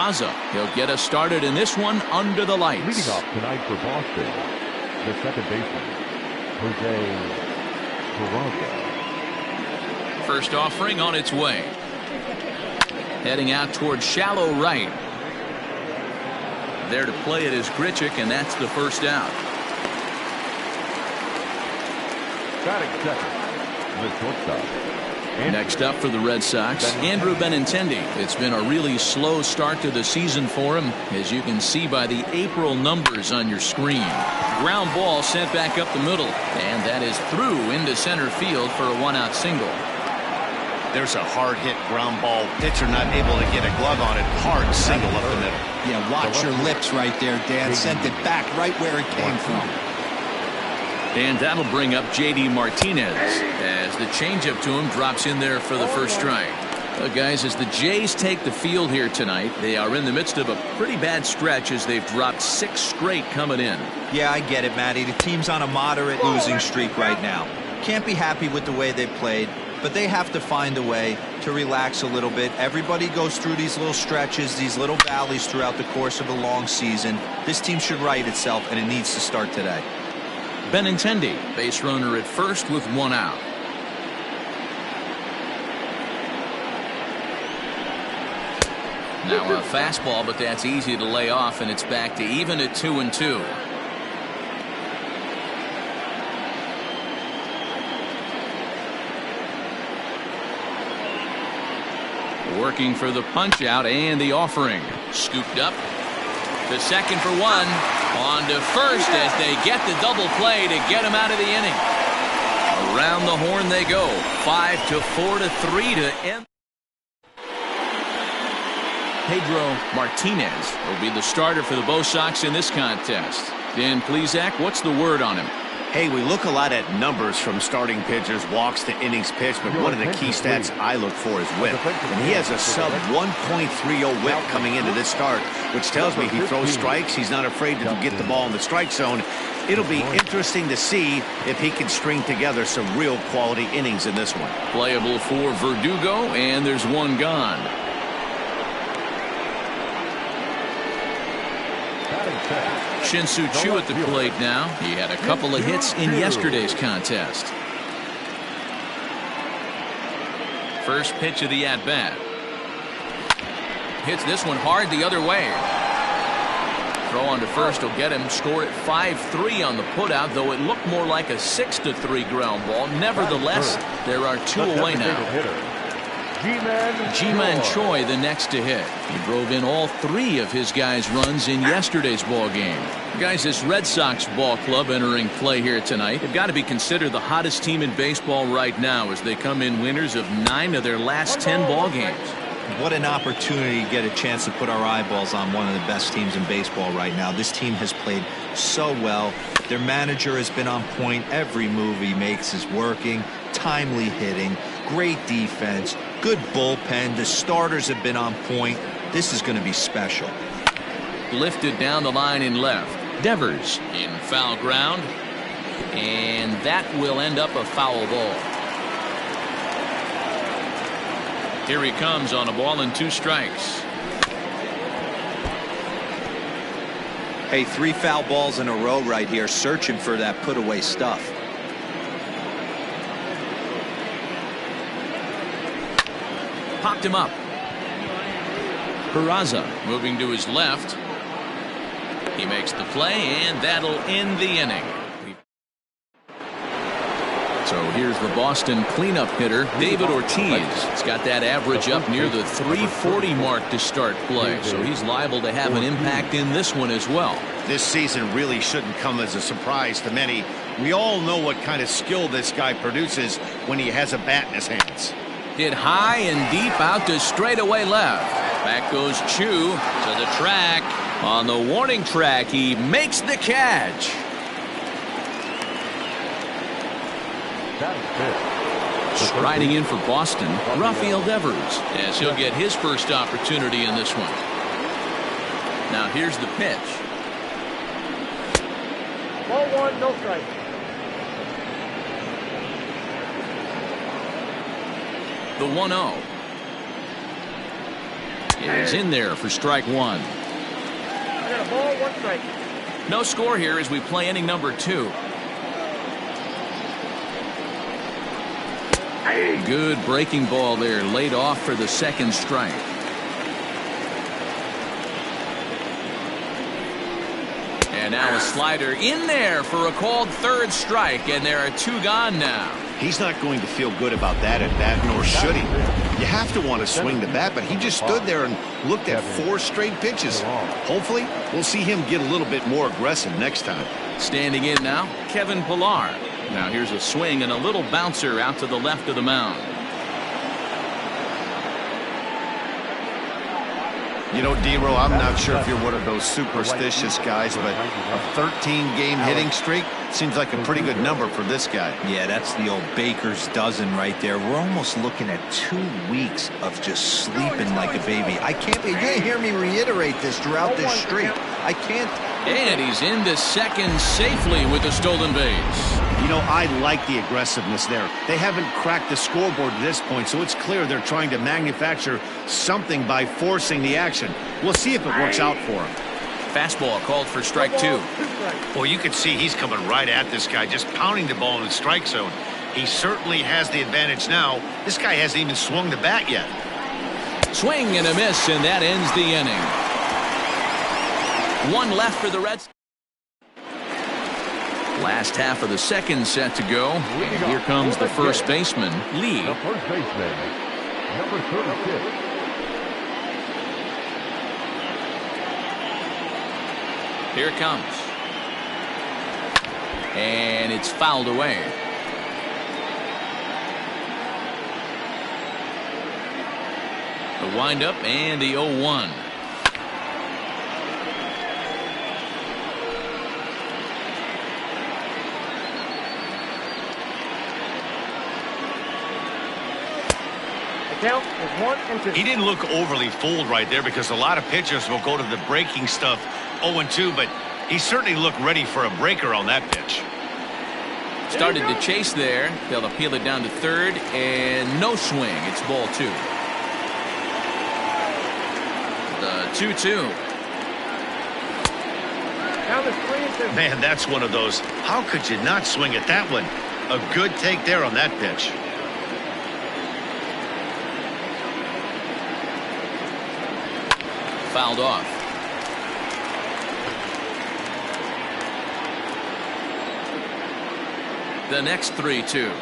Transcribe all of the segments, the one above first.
Peraza. He'll get us started in this one under the lights. Leading off tonight for Boston, the second baseman, Peraza. First offering on its way. Heading out towards shallow right. There to play it is Grichuk, and that's the first out. Batting second, the shortstop. Next up for the Red Sox, Andrew Benintendi. It's been a really slow start to the season for him, as you can see by the April numbers on your screen. Ground ball sent back up the middle, and that is through into center field for a one-out single. There's a hard-hit ground ball. Pitcher not able to get a glove on it. Hard single up the middle. Yeah, watch your lips right there, Dan. Sent it back right where it came from. And that'll bring up J.D. Martinez as the changeup to him drops in there for the first strike. Well, guys, as the Jays take the field here tonight, they are in the midst of a pretty bad stretch as they've dropped 6 straight coming in. Yeah, I get it, Matty. The team's on a moderate losing streak right now. Can't be happy with the way they played, but they have to find a way to relax a little bit. Everybody goes through these little stretches, these little valleys throughout the course of a long season. This team should right itself, and it needs to start today. Benintendi, base runner at first with 1 out. Now a fastball, but that's easy to lay off, and it's back to even at 2-2. Working for the punch out and the offering. Scooped up to second for 1. On to first as they get the double play to get him out of the inning. Around the horn they go. 5-4 to 3 to end. Pedro Martinez will be the starter for the Bo Sox in this contest. Dan Plesac, what's the word on him? Hey, we look a lot at numbers from starting pitchers, walks to innings pitched, but one of the key stats I look for is whip. And he has a sub 1.30 whip coming into this start, which tells me he throws strikes. He's not afraid to get the ball in the strike zone. It'll be interesting to see if he can string together some real quality innings in this one. Playable for Verdugo, and there's 1 gone. Shin-Soo Choo at the plate now. He had a couple of hits in yesterday's contest. First pitch of the at-bat. Hits this one hard the other way. Throw on to first will get him. Score at 5-3 on the putout, though it looked more like a 6-3 ground ball. Nevertheless, there are 2 away now. Ji-Man Choi the next to hit. He drove in all 3 of his guys' runs in yesterday's ball game. Guys, this Red Sox ball club entering play here tonight, they've got to be considered the hottest team in baseball right now as they come in winners of 9 of their last 10 ball games. What an opportunity to get a chance to put our eyeballs on one of the best teams in baseball right now. This team has played so well. Their manager has been on point. Every move he makes is working. Timely hitting. Great defense. Good bullpen. The starters have been on point. This is going to be special. Lifted down the line in left. Devers in foul ground. And that will end up a foul ball. Here he comes on a ball and 2 strikes. Hey, 3 foul balls in a row right here, searching for that put away stuff. Popped him up. Peraza moving to his left. He makes the play, and that'll end the inning. So here's the Boston cleanup hitter, David Ortiz. He's got that average up near the 340 mark to start play, so he's liable to have an impact in this one as well. This season really shouldn't come as a surprise to many. We all know what kind of skill this guy produces when he has a bat in his hands. Hit high and deep out to straightaway left. Back goes Choo to the track. On the warning track, he makes the catch. Striding in for Boston, Rafael Devers, as he'll get his first opportunity in this one. Now here's the pitch. Ball 1, no strike. The 1-0. is in there for strike one. I got a ball, 1 strike. No score here as we play inning number 2. Good breaking ball there, laid off for the second strike. And now a slider in there for a called third strike, and there are 2 gone now. He's not going to feel good about that at bat, nor should he. You have to want to swing the bat, but he just stood there and looked at 4 straight pitches. Hopefully, we'll see him get a little bit more aggressive next time. Standing in now, Kevin Pillar. Now here's a swing and a little bouncer out to the left of the mound. You know, D-Row, I'm not sure if you're one of those superstitious guys, but a 13-game hitting streak seems like a pretty good number for this guy. Yeah, that's the old baker's dozen right there. We're almost looking at 2 weeks of just sleeping like a baby. I can't. You're going to hear me reiterate this throughout this streak. I can't. And he's into second safely with the stolen base. You know, I like the aggressiveness there. They haven't cracked the scoreboard at this point, so it's clear they're trying to manufacture something by forcing the action. We'll see if it works out for him. Fastball called for strike 2. Well, you can see he's coming right at this guy, just pounding the ball in the strike zone. He certainly has the advantage now. This guy hasn't even swung the bat yet. Swing and a miss, and that ends the inning. 1 left for the Reds. Last half of the second set to go. And here comes the first baseman, Lee. The first baseman, number 36. Here it comes. And it's fouled away. The windup and the 0-1. Count is 1 and 2. He didn't look overly fooled right there because a lot of pitchers will go to the breaking stuff 0-2, but he certainly looked ready for a breaker on that pitch. Started to chase there. They'll appeal it down to third, and no swing. It's ball 2. The 2-2. Count is 3 and 2. Man, that's one of those. How could you not swing at that one? A good take there on that pitch. Fouled off. The next 3-2.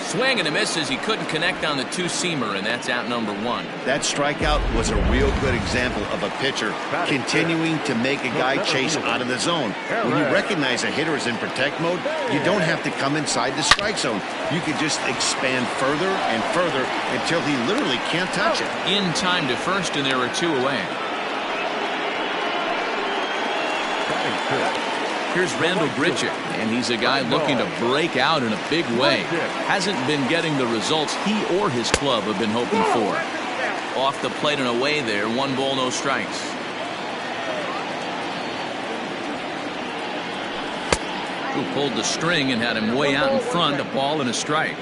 Swing and a miss as he couldn't connect on the 2-seamer, and that's out number 1. That strikeout was a real good example of a pitcher continuing to make a guy chase out of the zone. When you recognize a hitter is in protect mode, you don't have to come inside the strike zone. You can just expand further and further until he literally can't touch it. In time to first, and there are 2 away. Here's Randall Grichuk, and he's a guy looking to break out in a big way. Hasn't been getting the results he or his club have been hoping for. Off the plate and away there, 1 ball, no strikes. Who pulled the string and had him way out in front, a ball and a strike.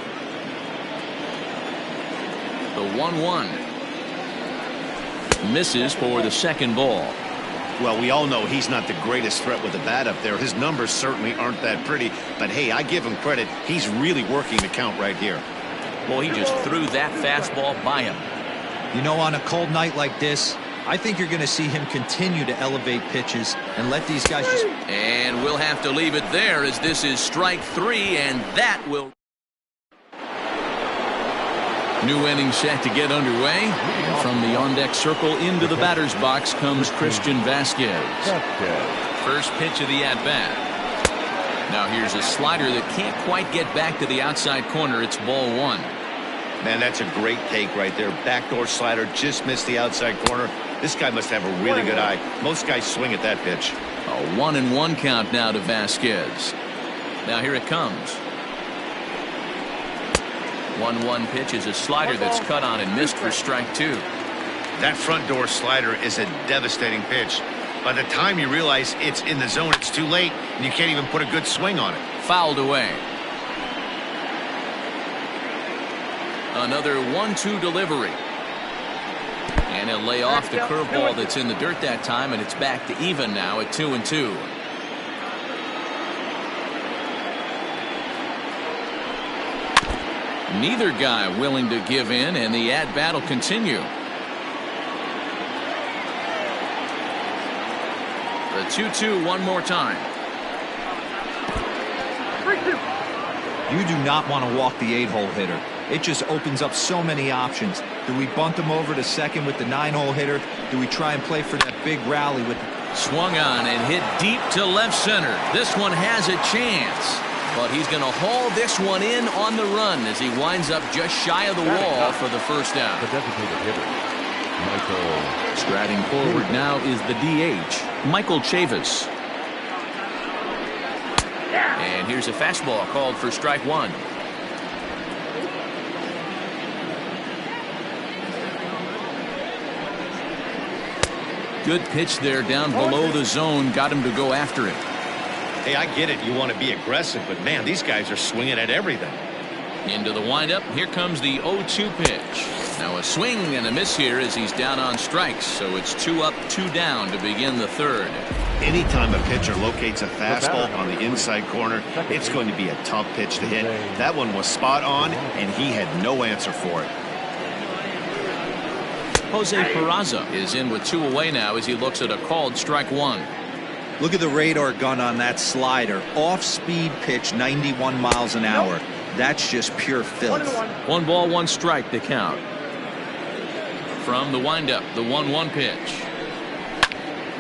The 1-1. Misses for the second ball. Well, we all know he's not the greatest threat with the bat up there. His numbers certainly aren't that pretty. But, hey, I give him credit. He's really working the count right here. Well, he just threw that fastball by him. You know, on a cold night like this, I think you're going to see him continue to elevate pitches and let these guys just... And we'll have to leave it there as this is strike 3, and that will... New inning set to get underway. And from the on-deck circle into the batter's box comes Christian Vasquez. First pitch of the at-bat. Now here's a slider that can't quite get back to the outside corner. It's ball 1. Man, that's a great take right there. Backdoor slider just missed the outside corner. This guy must have a really good eye. Most guys swing at that pitch. A 1-1 count now to Vasquez. Now here it comes. 1-1 pitch is a slider that's cut on and missed for strike 2. That front door slider is a devastating pitch. By the time you realize it's in the zone, it's too late, and you can't even put a good swing on it. Fouled away. Another 1-2 delivery. And he'll lay off the curveball that's in the dirt that time, and it's back to even now at 2-2. Neither guy willing to give in, and the at-bat will continue. The 2-2 one more time. You do not want to walk the 8-hole hitter. It just opens up so many options. Do we bunt him over to second with the 9-hole hitter? Do we try and play for that big rally with... Swung on and hit deep to left center. This one has a chance, but he's going to haul this one in on the run as he winds up just shy of the wall for the first down. The designated hitter, Michael. Striding forward now is the DH, Michael Chavis. And here's a fastball called for strike one. Good pitch there down below the zone. Got him to go after it. Hey, I get it. You want to be aggressive, but man, these guys are swinging at everything. Into the windup. Here comes the 0-2 pitch. Now a swing and a miss here as he's down on strikes. So it's 2 up, 2 down to begin the third. Anytime a pitcher locates a fastball on the inside corner, it's going to be a tough pitch to hit. That one was spot on, and he had no answer for it. Jose Peraza is in with 2 away now as he looks at a called strike one. Look at the radar gun on that slider. Off-speed pitch, 91 miles an hour. That's just pure filth. 1 ball, 1 strike to count. From the windup, the 1-1 pitch.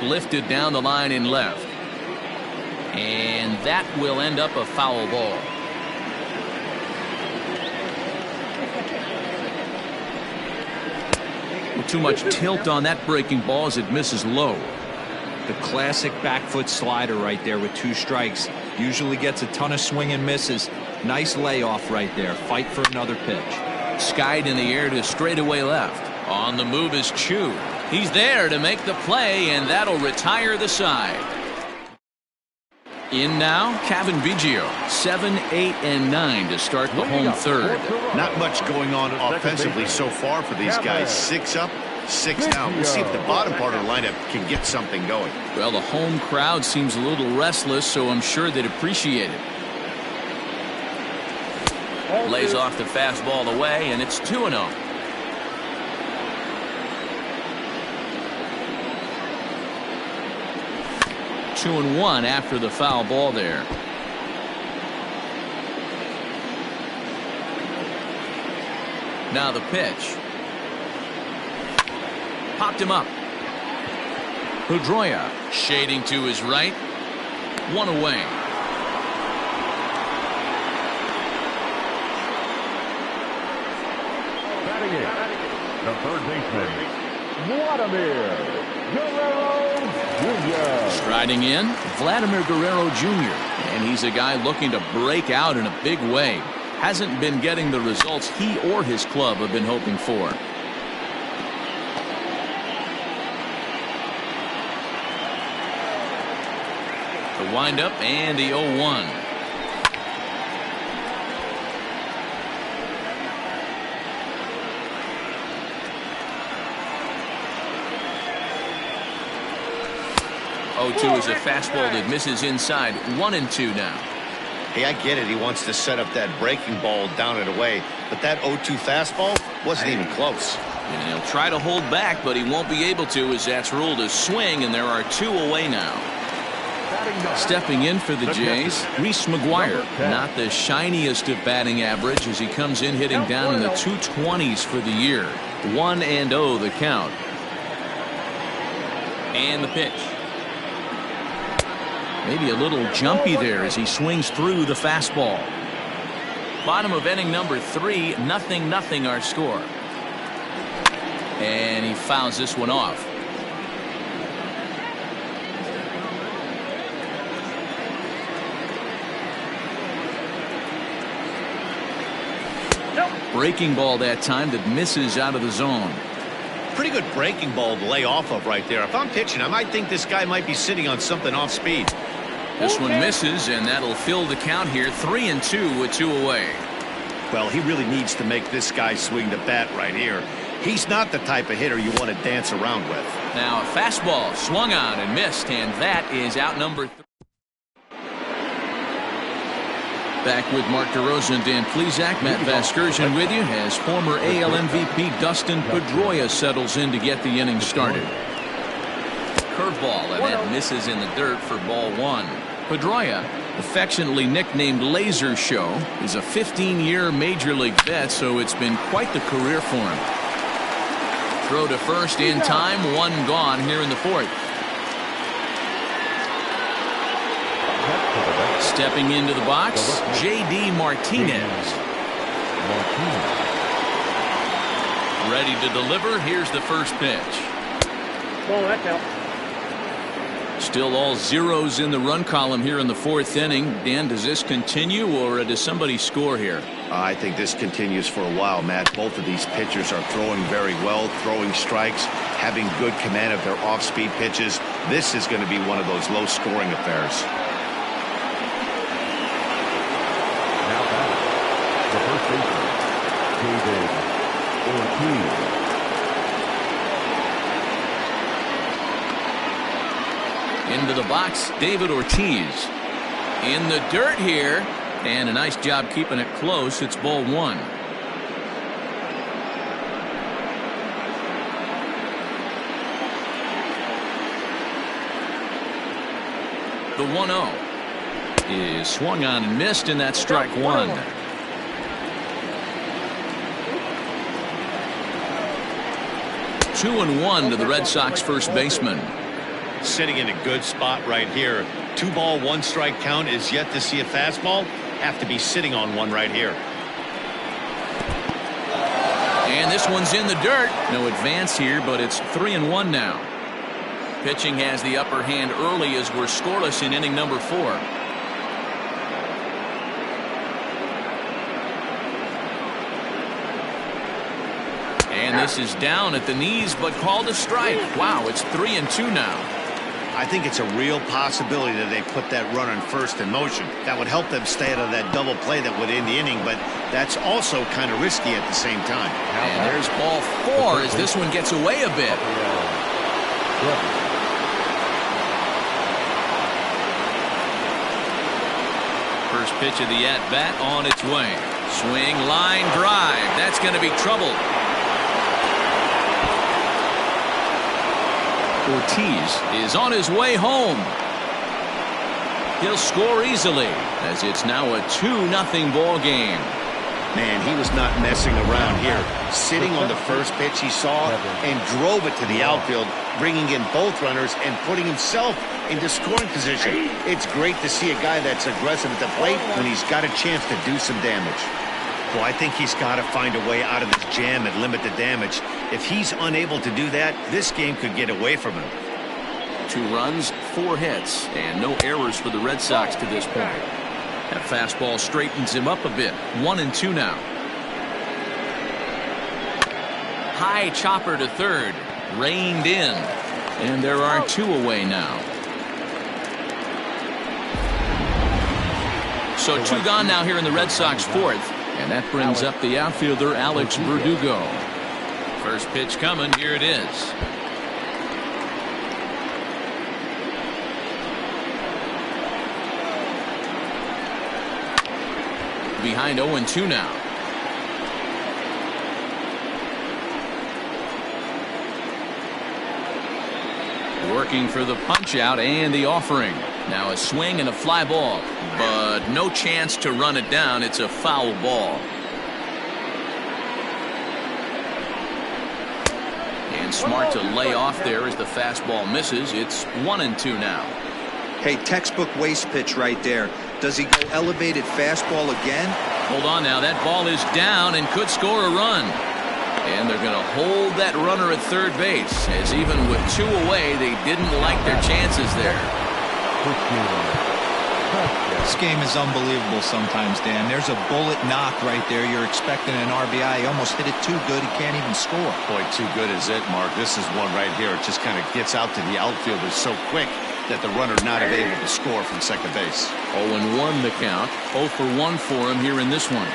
Lifted down the line in left. And that will end up a foul ball. Too much tilt on that breaking ball as it misses low. The classic back foot slider right there with 2 strikes. Usually gets a ton of swing and misses. Nice layoff right there. Fight for another pitch. Skied in the air to straightaway left. On the move is Chu. He's there to make the play, and that'll retire the side. In now, Kevin Biggio, 7, 8, and 9 to start the home third. Not much going on offensively so far for these guys. 6 up, 6 down. We'll see if the bottom part of the lineup can get something going. Well, the home crowd seems a little restless, so I'm sure they'd appreciate it. Lays off the fastball away, and it's 2-0. Two and 1 after the foul ball there. Now the pitch. Popped him up. Pedroia shading to his right. 1 away. Batting it, the third baseman, Vladimir Guerrero Jr. Striding in, Vladimir Guerrero Jr. And he's a guy looking to break out in a big way. Hasn't been getting the results he or his club have been hoping for. The windup and the 0-1. Is a fastball that misses inside. 1-2 now. Hey, I get it. He wants to set up that breaking ball down and away, but that 0-2 fastball wasn't even close. And he'll try to hold back, but he won't be able to as that's ruled a swing, and there are 2 away now. Stepping in for the Jays, Reese McGuire. Not the shiniest of batting average as he comes in hitting down in the 220s for the year. 1-0 the count. And the pitch. Maybe a little jumpy there as he swings through the fastball. Bottom of inning number 3, 0-0 our score. And he fouls this one off. Breaking ball that time that misses out of the zone. Pretty good breaking ball to lay off of right there. If I'm pitching, I might think this guy might be sitting on something off speed. This one misses, and that'll fill the count here. 3-2 with 2 away. Well, he really needs to make this guy swing the bat right here. He's not the type of hitter you want to dance around with. Now a fastball swung on and missed, and that is out number 3. Back with Mark DeRosa and Dan Plesac. Matt Vasgersian with you as former AL MVP Dustin Pedroia settles in to get the inning started. Curveball, and that misses in the dirt for ball 1. Pedroia, affectionately nicknamed Laser Show, is a 15-year major league vet, so it's been quite the career for him. Throw to first in time, 1 gone here in the 4th. Stepping into the box, J.D. Martinez. Ready to deliver. Here's the first pitch. Oh, that's out. Still all zeros in the run column here in the 4th inning. Dan, does this continue, or does somebody score here? I think this continues for a while, Matt. Both of these pitchers are throwing very well, throwing strikes, having good command of their off-speed pitches. This is going to be one of those low-scoring affairs. Now batting, the first baseman, David Ortiz. Into the box, David Ortiz. In the dirt here, and a nice job keeping it close. It's ball 1. The 1-0 is swung on and missed, and that's strike 1. Two and 1 to the Red Sox first baseman. Sitting in a good spot right here. 2 ball, 1 strike count. Is yet to see a fastball. Have to be sitting on one right here. And this one's in the dirt. No advance here, but it's 3-1 now. Pitching has the upper hand early as we're scoreless in inning number 4. And this is down at the knees, but called a strike. Wow, it's 3-2 now. I think it's a real possibility that they put that runner in first in motion. That would help them stay out of that double play that would end the inning, but that's also kind of risky at the same time. And there's ball 4 as this one gets away a bit. First pitch of the at-bat on its way. Swing, line, drive. That's going to be trouble. Ortiz is on his way home. He'll score easily as it's now a 2-0 ball game. Man, he was not messing around here. Sitting on the first pitch he saw and drove it to the outfield, bringing in both runners and putting himself into scoring position. It's great to see a guy that's aggressive at the plate when he's got a chance to do some damage. Well, I think he's got to find a way out of this jam and limit the damage. If he's unable to do that, this game could get away from him. 2 runs, 4 hits, and no errors for the Red Sox to this point. That fastball straightens him up a bit. 1-2 now. High chopper to third. Reined in. And there are 2 away now. So 2 gone now here in the Red Sox 4th. And that brings up the outfielder Alex Verdugo. First pitch coming. Here it is. Behind 0-2 now. Working for the punch out and the offering. Now a swing and a fly ball, but no chance to run it down. It's a foul ball. And smart to lay off there as the fastball misses. It's 1-2 now. Hey, textbook waste pitch right there. Does he go elevated fastball again? Hold on now. That ball is down and could score a run. And they're going to hold that runner at third base, as even with 2 away, they didn't like their chances there. This game is unbelievable sometimes, Dan. There's a bullet knock right there. You're expecting an RBI. He almost hit it too good. He can't even score. Boy, too good is it, Mark. This is one right here. It just kind of gets out to the outfielders so quick that the runner not able to score from second base. 0-1 the count. 0 for 1 for him here in this one.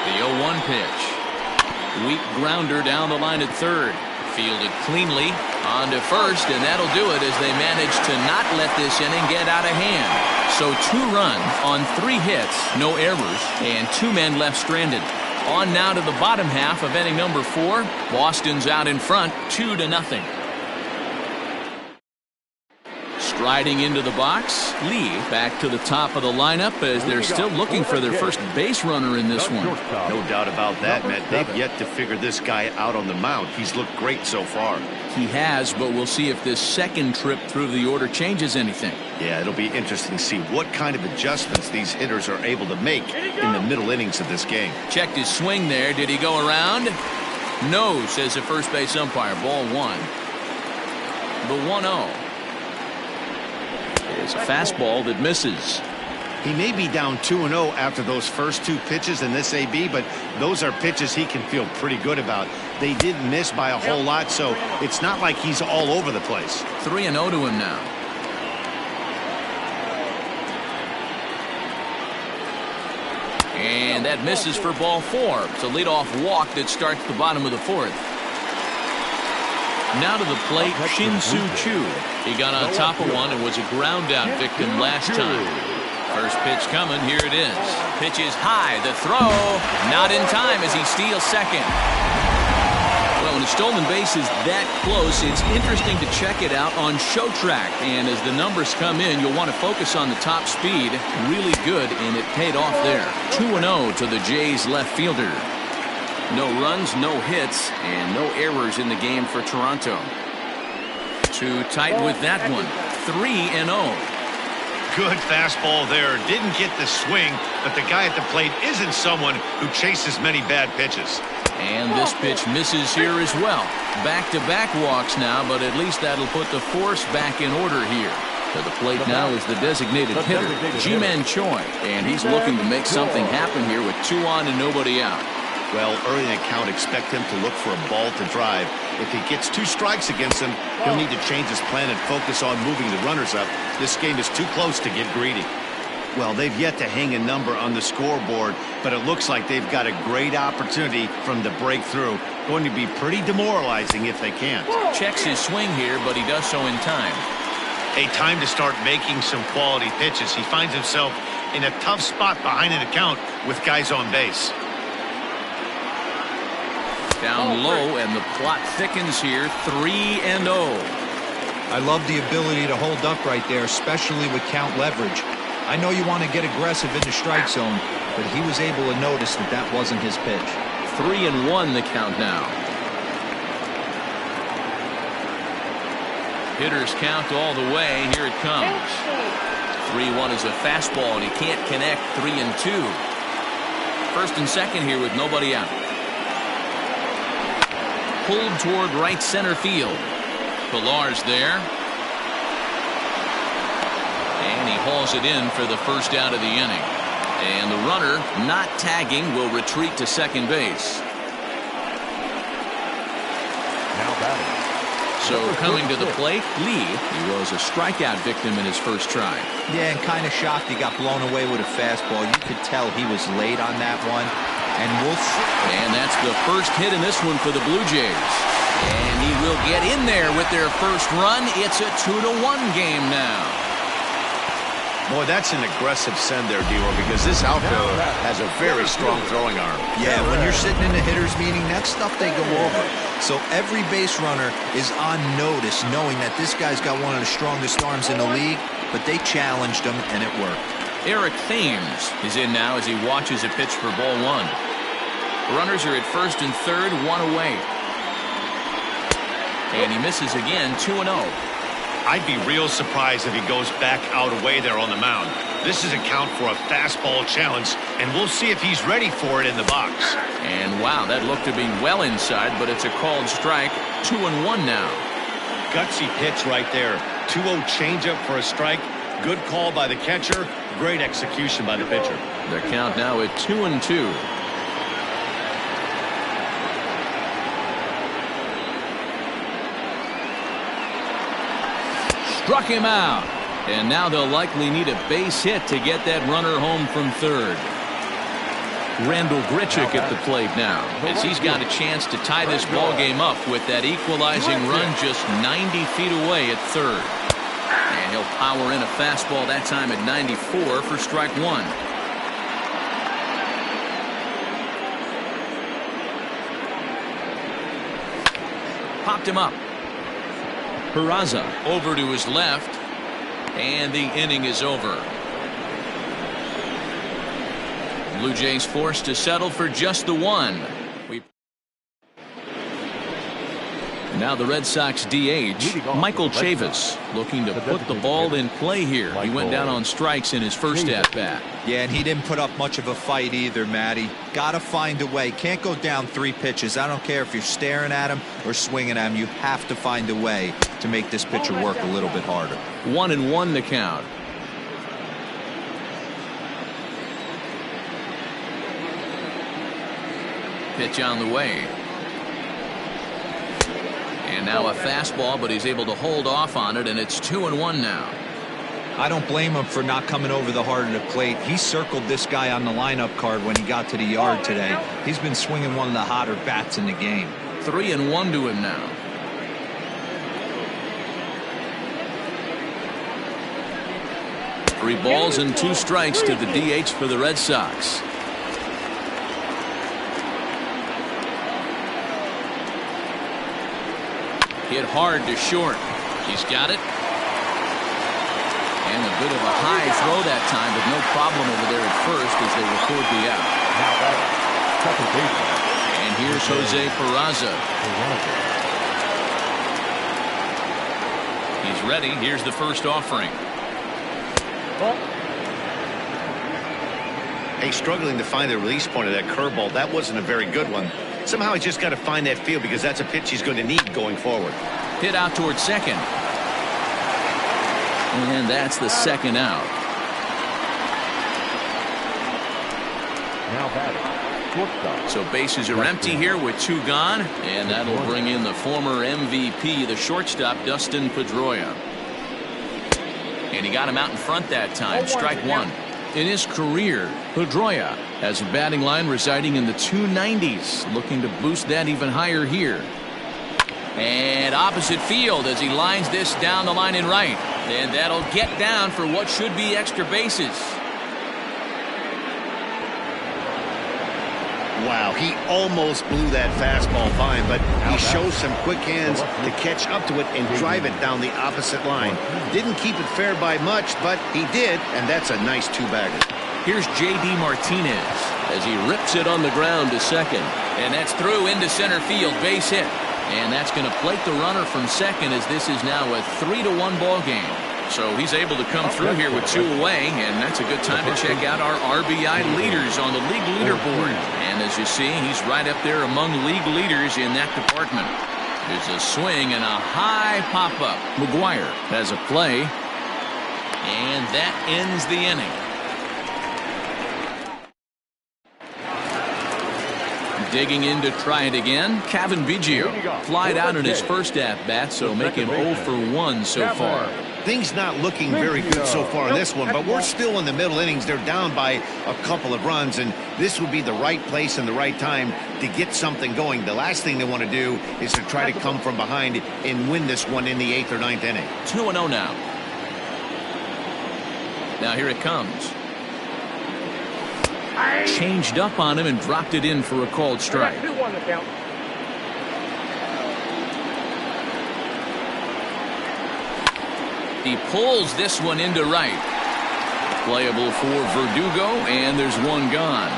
The 0-1 pitch. Weak grounder down the line at third. Fielded cleanly on to first, and that'll do it as they manage to not let this inning get out of hand. So 2 runs on 3 hits, no errors, and 2 men left stranded. On now to the bottom half of inning number 4. Boston's out in front 2-0. Striding into the box, Lee back to the top of the lineup as they're still looking for their first base runner in this one. No doubt about that, Matt. They've yet to figure this guy out on the mound. He's looked great so far. He has, but we'll see if this second trip through the order changes anything. Yeah, it'll be interesting to see what kind of adjustments these hitters are able to make in the middle innings of this game. Checked his swing there. Did he go around? No, says the first base umpire. Ball 1. The 1-0. It's a fastball that misses. He may be down 2-0 after those first 2 pitches in this AB, but those are pitches he can feel pretty good about. They didn't miss by a whole lot, so it's not like he's all over the place. 3-0 to him now. And that misses for ball 4. It's a leadoff walk that starts the bottom of the 4th. Now to the plate, Shin-Soo Choo. He got on top of one and was a ground out victim last time. First pitch coming. Here it is. Pitch is high. The throw not in time as he steals second. Well, when a stolen base is that close, it's interesting to check it out on Show Track. And as the numbers come in, you'll want to focus on the top speed. Really good, and it paid off there. 2-0 to the Jays left fielder. No runs, no hits, and no errors in the game for Toronto. Too tight with that one. 3-0. Good fastball there. Didn't get the swing, but the guy at the plate isn't someone who chases many bad pitches. And this pitch misses here as well. Back-to-back walks now, but at least that'll put the force back in order here. To the plate now is the designated hitter, Ji-Man Choi, and he's looking to make something happen here with 2 on and nobody out. Well, early in the count, expect him to look for a ball to drive. If he gets 2 strikes against him, he'll need to change his plan and focus on moving the runners up. This game is too close to get greedy. Well, they've yet to hang a number on the scoreboard, but it looks like they've got a great opportunity from the breakthrough. Going to be pretty demoralizing if they can't. Checks his swing here, but he does so in time. A time to start making some quality pitches. He finds himself in a tough spot behind an account with guys on base. Down low, and the plot thickens here. 3-0. I love the ability to hold up right there, especially with count leverage. I know you want to get aggressive in the strike zone, but he was able to notice that that wasn't his pitch. 3-1 the count now. Hitters count all the way. Here it comes. 3-1 is a fastball, and he can't connect. 3-2. First and second here with nobody out. Pulled toward right center field. Pillar's there. And he hauls it in for the first out of the inning. And the runner, not tagging, will retreat to second base. Now batting. So coming to the plate, Lee, he was a strikeout victim in his first try. Yeah, and kind of shocked he got blown away with a fastball. You could tell he was late on that one. And we'll see. And that's the first hit in this one for the Blue Jays. And he will get in there with their first run. It's a 2-1 game now. Boy, that's an aggressive send there, D-Roy, because this outfielder has a very strong throwing arm. Yeah, when you're sitting in a hitter's meeting, that's stuff they go over. So every base runner is on notice, knowing that this guy's got one of the strongest arms in the league, but they challenged him, and it worked. Eric Thames is in now as he watches a pitch for ball 1. Runners are at first and third, 1 away. And he misses again, 2-0. I'd be real surprised if he goes back out away there on the mound. This is a count for a fastball challenge, and we'll see if he's ready for it in the box. And wow, that looked to be well inside, but it's a called strike. 2-1 now. Gutsy pitch right there. 2-0 changeup for a strike. Good call by the catcher. Great execution by the pitcher. The count now at 2-2. Struck him out. And now they'll likely need a base hit to get that runner home from third. Randall Grichuk at the plate now, as he's got a chance to tie this ball game up with that equalizing run just 90 feet away at third. And he'll power in a fastball that time at 94 for strike one. Popped him up. Peraza over to his left, and the inning is over. Blue Jays forced to settle for just the one. Now the Red Sox DH, Michael Chavis, looking to put the ball in play here. He went down on strikes in his first at-bat. Yeah, and he didn't put up much of a fight either, Matty. Got to find a way. Can't go down 3 pitches. I don't care if you're staring at him or swinging at him. You have to find a way to make this pitcher work a little bit harder. 1-1 the count. Pitch on the way. And now a fastball, but he's able to hold off on it, and it's 2-1 now. I don't blame him for not coming over the heart of the plate. He circled this guy on the lineup card when he got to the yard today. He's been swinging one of the hotter bats in the game. 3-1 to him now. Three balls and 2 strikes to the DH for the Red Sox. Hit hard to short. He's got it. And a bit of a high throw that time, but no problem over there at first as they record the out. Second baseman. And here's Jose Peraza. He's ready. Here's the first offering. Hey, struggling to find the release point of that curveball. That wasn't a very good one. Somehow he's just got to find that feel, because that's a pitch he's going to need going forward. Hit out towards second. And that's the second out. Now batting, shortstop. So bases are empty here with 2 gone, and that'll bring in the former MVP, the shortstop, Dustin Pedroia. And he got him out in front that time. Strike one. In his career, Pedroia has a batting line residing in the 290s, looking to boost that even higher here. And opposite field as he lines this down the line in right. And that'll get down for what should be extra bases. Wow, he almost blew that fastball fine, but he shows some quick hands to catch up to it and drive it down the opposite line. Didn't keep it fair by much, but he did, and that's a nice 2-bagger. Here's J.D. Martinez as he rips it on the ground to second. And that's through into center field, base hit. And that's going to plate the runner from second, as this is now a 3-1 ball game. So he's able to come through here with 2 away, and that's a good time to check out our RBI leaders on the league leaderboard. And as you see, he's right up there among league leaders in that department. There's a swing and a high pop-up. McGuire has a play, and that ends the inning. Digging in to try it again, Kevin Biggio flied out in his first at-bat, so make him 0 for 1 so far. Things not looking very good so far in this one, but we're still in the middle innings. They're down by a couple of runs, and this would be the right place and the right time to get something going. The last thing they want to do is to try to come from behind and win this one in the 8th or 9th inning. 2-0 now. Now here it comes. Changed up on him and dropped it in for a called strike. 2-1 the count. He pulls this one into right. Playable for Verdugo, and there's 1 gone.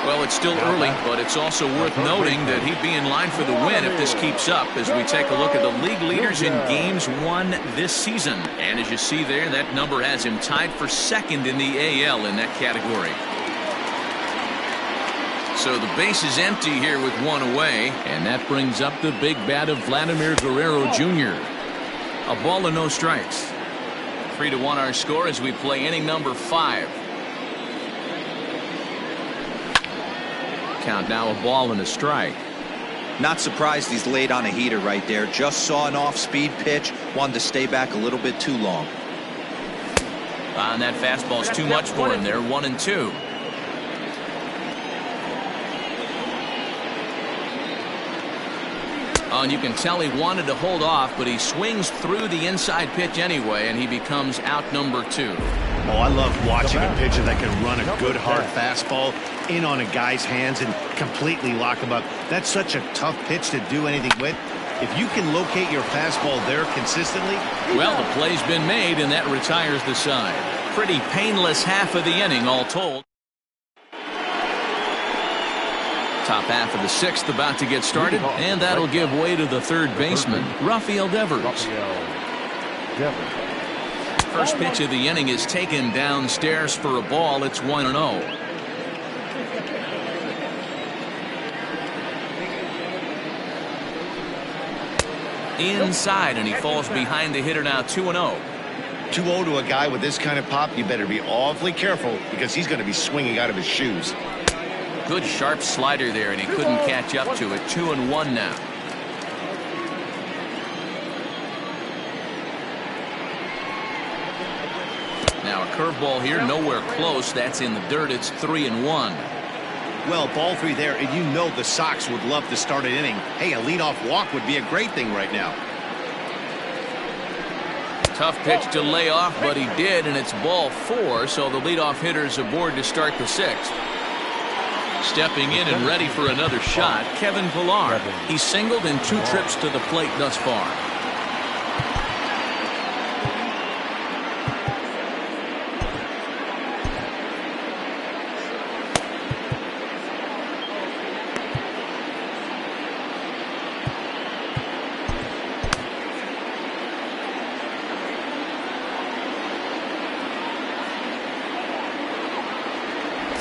Well, it's still early, but it's also worth noting that he'd be in line for the win if this keeps up, as we take a look at the league leaders in games won this season. And as you see there, that number has him tied for second in the AL in that category. So the base is empty here with 1 away, and that brings up the big bat of Vladimir Guerrero Jr. A ball and no strikes. 3-1 our score as we play inning number 5. Count now a ball and a strike. Not surprised he's laid on a heater right there. Just saw an off-speed pitch. Wanted to stay back a little bit too long. And that fastball's too much for him there. 1-2. Oh, and you can tell he wanted to hold off, but he swings through the inside pitch anyway, and he becomes out number 2. Oh, I love watching a pitcher that can run a good hard fastball in on a guy's hands and completely lock him up. That's such a tough pitch to do anything with. If you can locate your fastball there consistently. Well, the play's been made, and that retires the side. Pretty painless half of the inning, all told. Top half of the 6th about to get started, and that'll give way to the third baseman, Rafael Devers. First pitch of the inning is taken downstairs for a ball. It's 1-0. Inside, and he falls behind the hitter now. 2-0. 2-0 to a guy with this kind of pop. You better be awfully careful because he's going to be swinging out of his shoes. Good sharp slider there, and he couldn't catch up to it. 2-1 now. Now a curveball here, nowhere close. That's in the dirt. It's 3-1. Well, ball 3 there, and you know the Sox would love to start an inning. Hey, a leadoff walk would be a great thing right now. Tough pitch to lay off, but he did, and it's ball 4, so the leadoff hitter's aboard to start the 6th. Stepping in and ready for another shot, Kevin Pillar. He's singled in 2 trips to the plate thus far.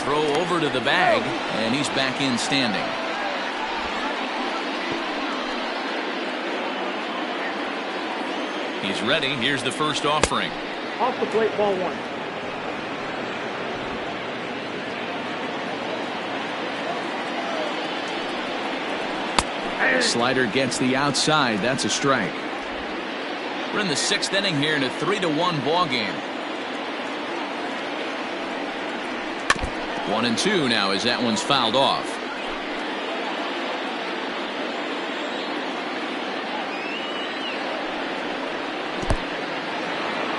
Throw over to the bag, and he's back in standing. He's ready. Here's the first offering. Off the plate, ball 1. Slider gets the outside. That's a strike. We're in the 6th inning here in a 3-1 ball game. 1-2 now as that one's fouled off.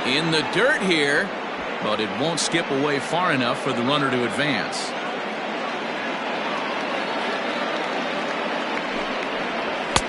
In the dirt here, but it won't skip away far enough for the runner to advance.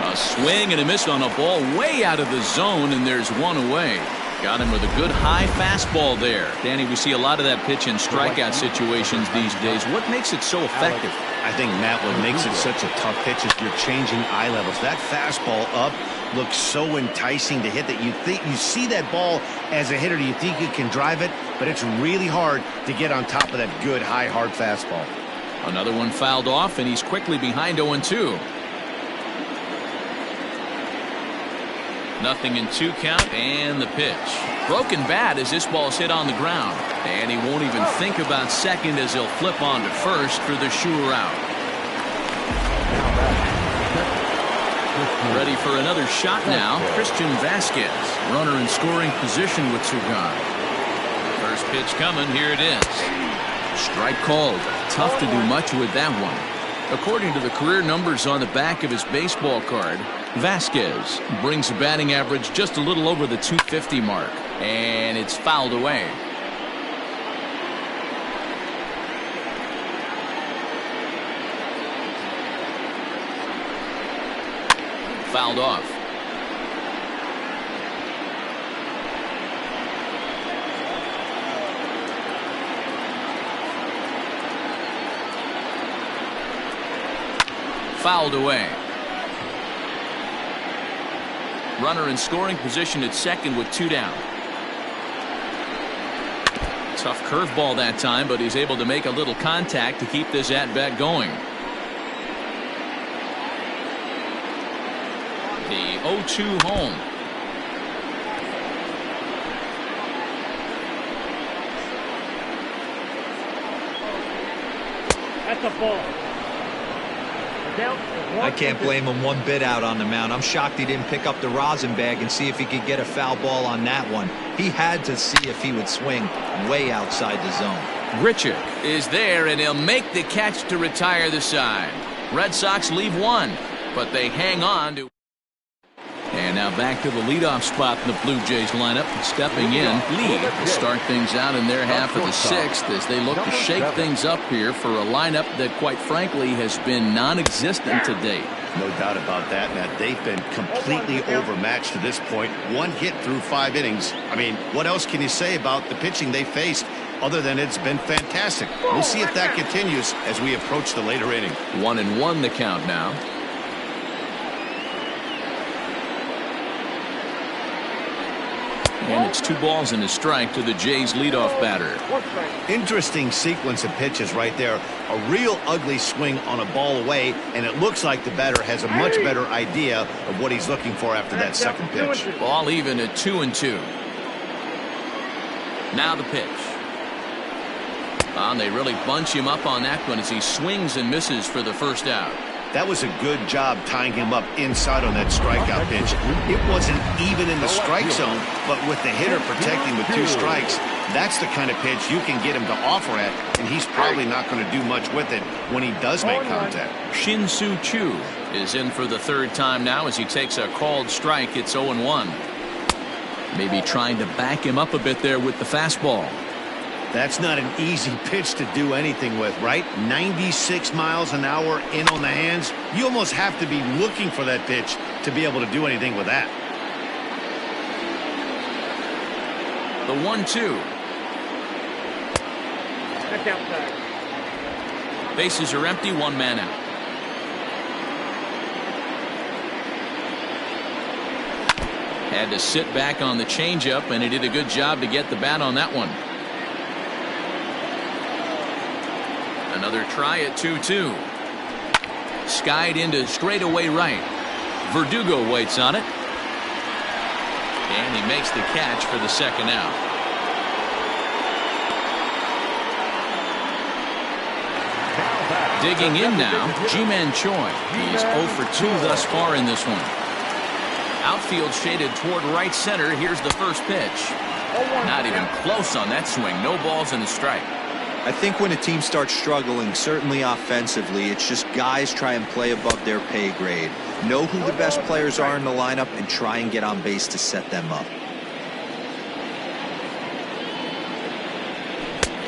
A swing and a miss on a ball way out of the zone, and there's one away. Got him with a good high fastball there. Danny, we see a lot of that pitch in strikeout situations these days. What makes it so effective? I think, Matt, what makes it such a tough pitch is you're changing eye levels. That fastball up looks so enticing to hit that you see that ball as a hitter, you think you can drive it, but it's really hard to get on top of that good high hard fastball. Another one fouled off, and he's quickly behind 0-2. 0-2 count, and the pitch. Broken bat as this ball's hit on the ground, and he won't even think about second as he'll flip on to first for the sure out. Ready for another shot now, Christian Vasquez. Runner in scoring position with 2 gone. First pitch coming, here it is. Strike called. Tough to do much with that one. According to the career numbers on the back of his baseball card, Vasquez brings a batting average just a little over the .250 mark, and it's fouled away. Fouled off. Fouled away. Runner in scoring position at second with 2 down. Tough curveball that time, but he's able to make a little contact to keep this at-bat going. The 0-2 home. That's a ball. I can't blame him one bit out on the mound. I'm shocked he didn't pick up the rosin bag and see if he could get a foul ball on that one. He had to see if he would swing way outside the zone. Richard is there, and he'll make the catch to retire the side. Red Sox leave 1, but they hang on to Now back to the leadoff spot in the Blue Jays lineup. Stepping in, Lee to start things out in their half of the sixth as they look to shake things up here for a lineup that, quite frankly, has been non-existent to date. No doubt about that, Matt. They've been completely overmatched to this point. One hit through 5 innings. I mean, what else can you say about the pitching they faced other than it's been fantastic? We'll see if that continues as we approach the later inning. 1-1 the count now. And it's 2 balls and a strike to the Jays leadoff batter. Interesting sequence of pitches right there. A real ugly swing on a ball away, and it looks like the batter has a much better idea of what he's looking for after that second pitch. Ball even at 2-2. Now the pitch. And they really bunch him up on that one as he swings and misses for the first out. That was a good job tying him up inside on that strikeout pitch. It wasn't even in the strike zone, but with the hitter protecting with 2 strikes, that's the kind of pitch you can get him to offer at, and he's probably not going to do much with it when he does make contact. Shin-Soo Choo is in for the 3rd time now as he takes a called strike. It's 0-1. Maybe trying to back him up a bit there with the fastball. That's not an easy pitch to do anything with, right? 96 miles an hour in on the hands. You almost have to be looking for that pitch to be able to do anything with that. The 1-2. That's outside. Bases are empty, 1 man out. Had to sit back on the changeup, and he did a good job to get the bat on that one. Another try at 2-2. Skied into straightaway right. Verdugo waits on it. And he makes the catch for the second out. Digging in now, Ji-Man Choi. He's 0 for 2 thus far in this one. Outfield shaded toward right center. Here's the first pitch. Not even close on that swing. No balls and a strike. I think when a team starts struggling, certainly offensively, it's just guys try and play above their pay grade. Know who the best players are in the lineup and try and get on base to set them up.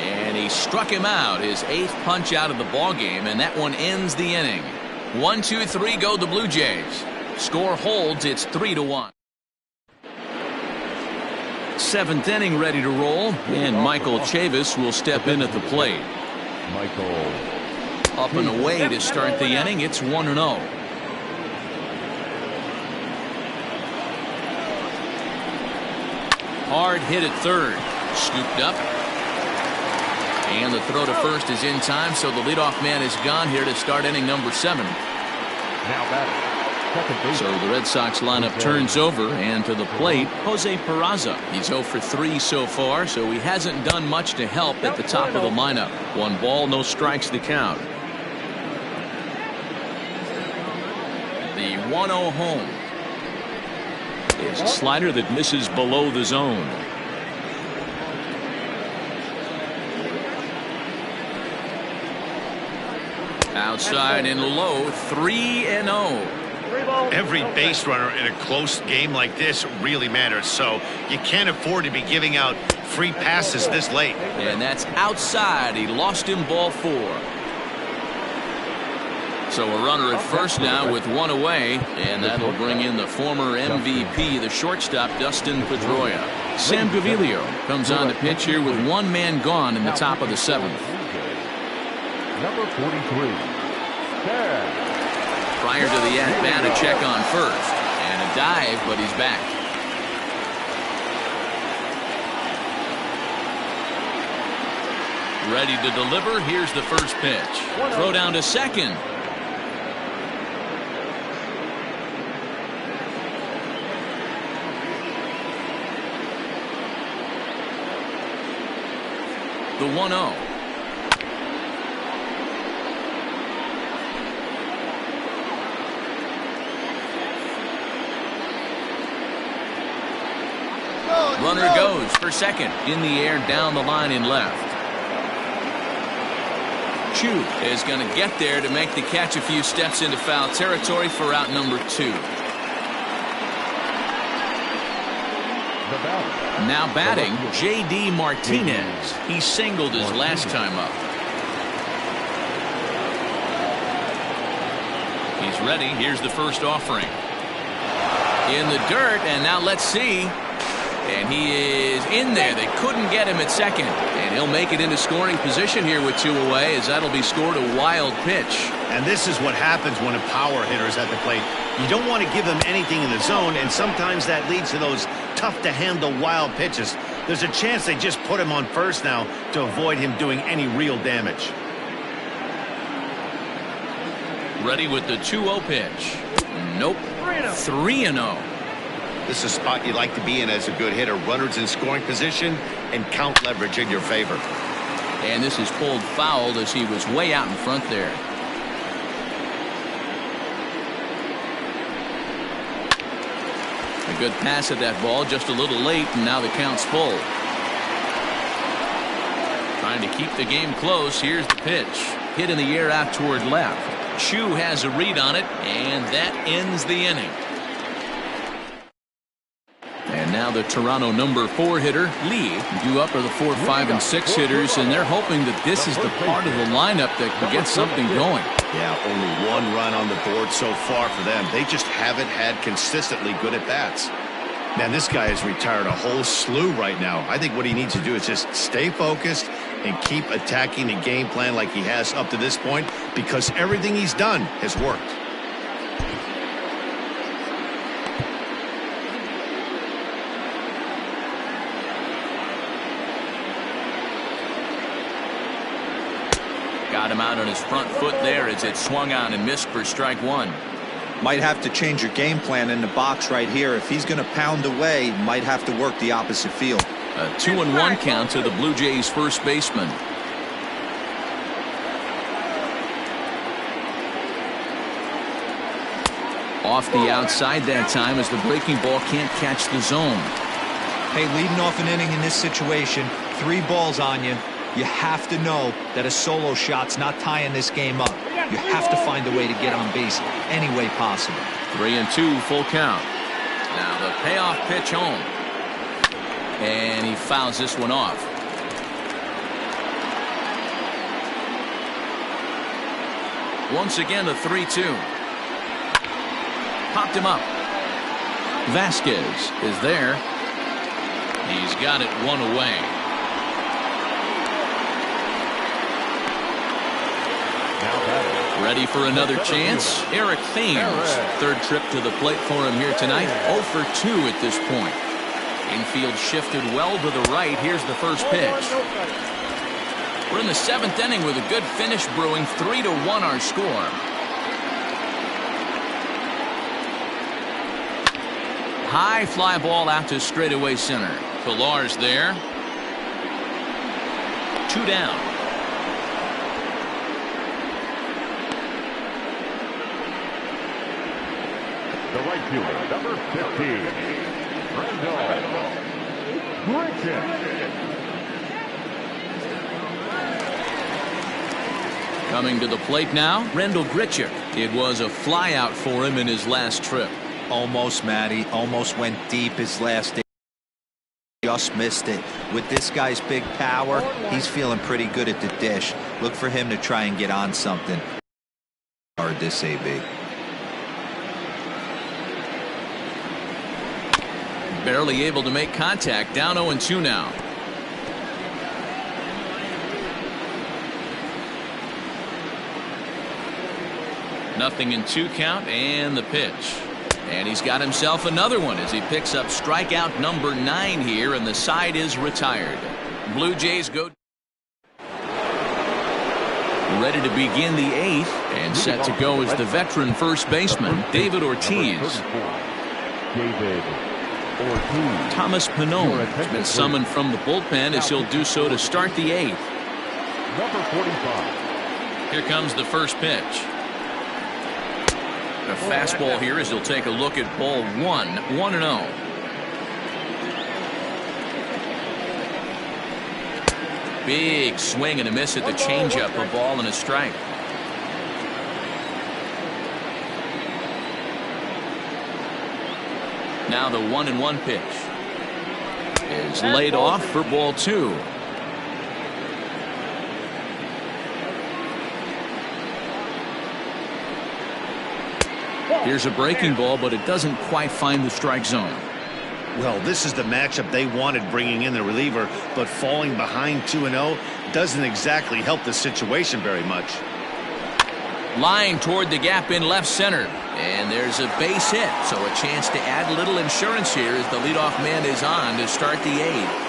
And he struck him out, his 8th punch out of the ball game, and that one ends the inning. 1-2-3 go the Blue Jays. Score holds, it's 3-1. 7th inning ready to roll, and Michael Chavis will step in at the plate. Up and away to start the inning. It's 1-0. Hard hit at third. Scooped up. And the throw to first is in time, so the leadoff man is gone here to start inning number 7. Now batting. So the Red Sox lineup turns over, and to the plate, Jose Peraza. He's 0 for 3 so far, so he hasn't done much to help at the top of the lineup. 1 ball, no strikes to count. The 1-0 home is a slider that misses below the zone. Outside and low, 3-0. Every base runner in a close game like this really matters, so you can't afford to be giving out free passes this late. And that's outside. He lost him, ball 4. So a runner at first now with 1 away, and that'll bring in the former MVP, the shortstop, Dustin Pedroia. Sam Gaviglio comes on to pitch here with 1 man gone in the top of the 7th. Number 43. Prior to the at-bat, a check on first. And a dive, but he's back. Ready to deliver. Here's the first pitch. Throw down to second. The 1-0. Runner goes for second. In the air, down the line and left. Chu is going to get there to make the catch a few steps into foul territory for out number 2. Now batting, J.D. Martinez. He singled his last time up. He's ready. Here's the first offering. In the dirt, and now let's see. And he is in there. They couldn't get him at second. And he'll make it into scoring position here with 2 away, as that'll be scored a wild pitch. And this is what happens when a power hitter is at the plate. You don't want to give them anything in the zone, and sometimes that leads to those tough-to-handle wild pitches. There's a chance they just put him on first now to avoid him doing any real damage. Ready with the 2-0 pitch. Nope. 3-0. This is a spot you like to be in as a good hitter. Runners in scoring position and count leverage in your favor. And this is pulled foul as he was way out in front there. A good pass at that ball, just a little late, and now the count's full. Trying to keep the game close. Here's the pitch. Hit in the air out toward left. Chu has a read on it, and that ends the inning. And now the Toronto number 4 hitter, Lee. Due up are the 4, 5, and 6 hitters, and they're hoping that this is the part of the lineup that can get something going. Yeah, only 1 run on the board so far for them. They just haven't had consistently good at-bats. Man, this guy has retired a whole slew right now. I think what he needs to do is just stay focused and keep attacking the game plan like he has up to this point, because everything he's done has worked. Got him out on his front foot there as it swung on and missed for strike 1. Might have to change your game plan in the box right here. If he's going to pound away, might have to work the opposite field. A 2-1 count to the Blue Jays first baseman. Off the outside that time as the breaking ball can't catch the zone. Hey, leading off an inning in this situation, 3 balls on you. You have to know that a solo shot's not tying this game up. You have to find a way to get on base any way possible. 3-2, full count. Now the payoff pitch home. And he fouls this one off. Once again a 3-2. Popped him up. Vasquez is there. He's got it 1 away. Ready for another chance? Eric Thames. Third trip to the plate for him here tonight. 0 for 2 at this point. Infield shifted well to the right. Here's the first pitch. We're in the 7th inning with a good finish brewing. 3-1 our score. High fly ball out to straightaway center. Pilar's there. 2 down. The right fielder, number 15, Coming to the plate now, Rendell Grichuk. It was a flyout for him in his last trip. Almost, Matty. Almost went deep his last day. Just missed it. With this guy's big power, he's feeling pretty good at the dish. Look for him to try and get on something. Hard this AB. Barely able to make contact. Down 0-2 now. Nothing in 2 count, and the pitch. And he's got himself another one as he picks up strikeout number 9 here, and the side is retired. Blue Jays go ready to begin the 8th, and set to go is the veteran first baseman, David Ortiz. Thomas Pannone has been summoned from the bullpen as he'll do so to start the 8th. Number 45. Here comes the first pitch. A fastball here as he'll take a look at ball 1, 1-0. Big swing and a miss at the changeup, a ball and a strike. Now the 1-1 pitch. is laid off for ball 2. Here's a breaking ball, but it doesn't quite find the strike zone. Well, this is the matchup they wanted, bringing in the reliever, but falling behind 2-0 doesn't exactly help the situation very much. Line toward the gap in left center, and there's a base hit, so a chance to add a little insurance here as the leadoff man is on to start the 8th.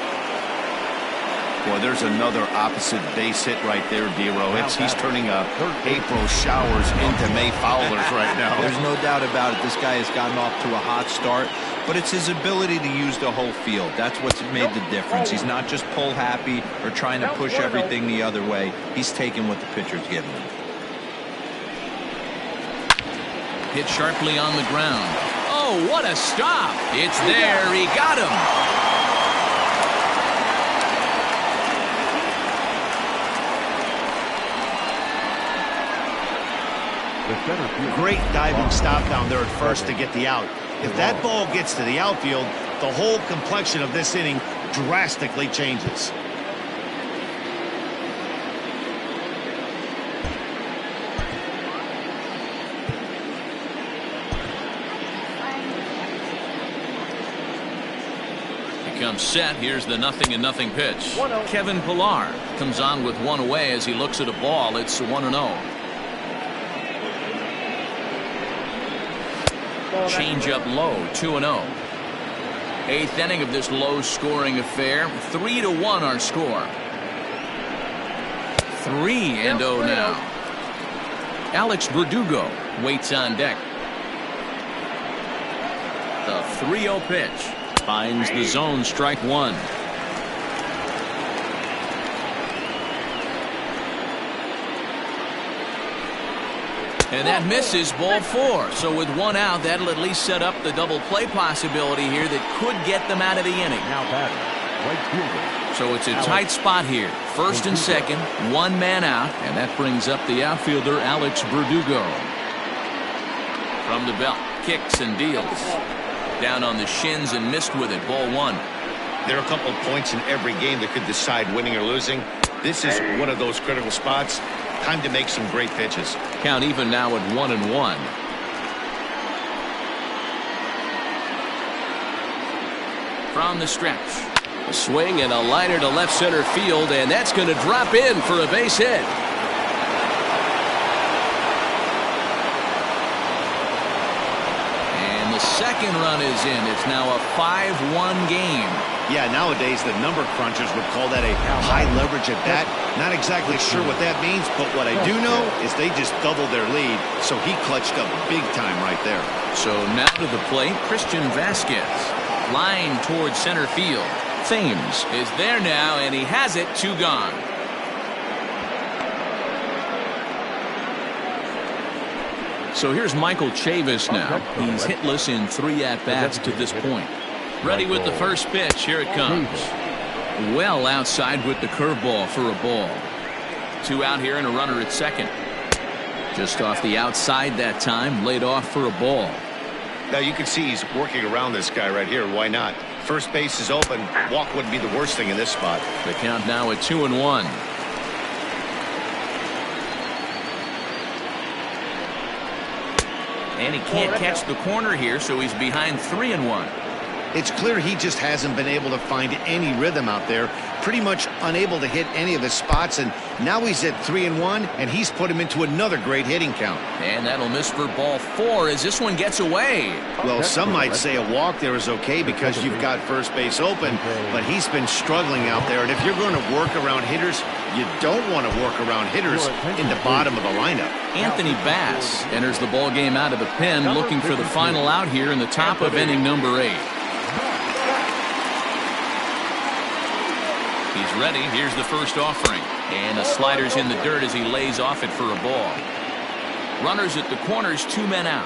Boy, there's another opposite base hit right there, D-Row. He's turning April showers into May foulers right now. There's no doubt about it. This guy has gotten off to a hot start, but it's his ability to use the whole field. That's what's made the difference. He's not just pull happy or trying to push everything the other way. He's taking what the pitcher's giving him. Hit sharply on the ground. Oh, what a stop. It's there. He got him. Great diving stop down there at first to get the out. If that ball gets to the outfield, the whole complexion of this inning drastically changes. Comes set. Here's the 0-0 pitch. Kevin Pillar comes on with one away as he looks at a ball. It's 1-0. Change up low, 2-0. 8th inning of this low-scoring affair. 3-1 our score. 3-0 now. Alex Verdugo waits on deck. The 3-0 pitch. Finds the zone, strike 1. And that misses, ball 4. So with one out, that'll at least set up the double play possibility here that could get them out of the inning. Now batting, right fielder. So it's a tight spot here. First and second, one man out, and that brings up the outfielder Alex Verdugo. From the belt, kicks and deals. Down on the shins and missed with it, ball 1. There are a couple of points in every game that could decide winning or losing. This is one of those critical spots. Time to make some great pitches. Count even now at 1-1. From the stretch, a swing and a liner to left center field, and that's going to drop in for a base hit. And the second run is in. It's now a 5-1 game. Yeah, nowadays the number crunchers would call that a high leverage at bat. Not exactly sure what that means, but what I do know is they just doubled their lead, so he clutched up big time right there. So now to the plate, Christian Vasquez. Line towards center field. Thames is there now, and he has it, 2 gone. So here's Michael Chavis now. He's hitless in 3 at-bats to this point. Ready with the first pitch. Here it comes. Well outside with the curveball for a ball. 2 out here and a runner at second. Just off the outside that time. Laid off for a ball. Now you can see he's working around this guy right here. Why not? First base is open. Walk wouldn't be the worst thing in this spot. The count now at 2-1. And he can't catch the corner here, so he's behind 3-1. It's clear he just hasn't been able to find any rhythm out there. Pretty much unable to hit any of his spots, and now he's at 3-1, and he's put him into another great hitting count. And that'll miss for ball 4 as this one gets away. Well, some might say a walk there is okay because you've got first base open, but he's been struggling out there, and if you're going to work around hitters, you don't want to work around hitters in the bottom of the lineup. Anthony Bass enters the ball game out of the pen, looking for the final out here in the top of inning number 8. He's ready. Here's the first offering. And the slider's in the dirt as he lays off it for a ball. Runners at the corners, 2 men out.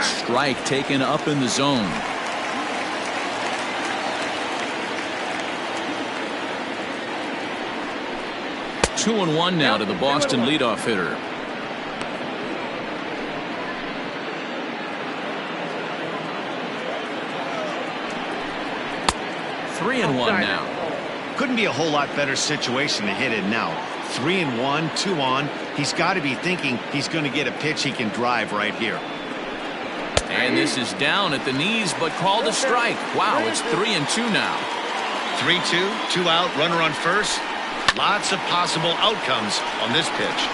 Strike taken up in the zone. Two and one now to the Boston leadoff hitter. 3-1 now. Couldn't be a whole lot better situation to hit it now. 3-1, 2 on. He's got to be thinking he's going to get a pitch he can drive right here. And this is down at the knees, but called a strike. Wow, it's 3-2 now. 3-2, 2 out, runner on first. Lots of possible outcomes on this pitch.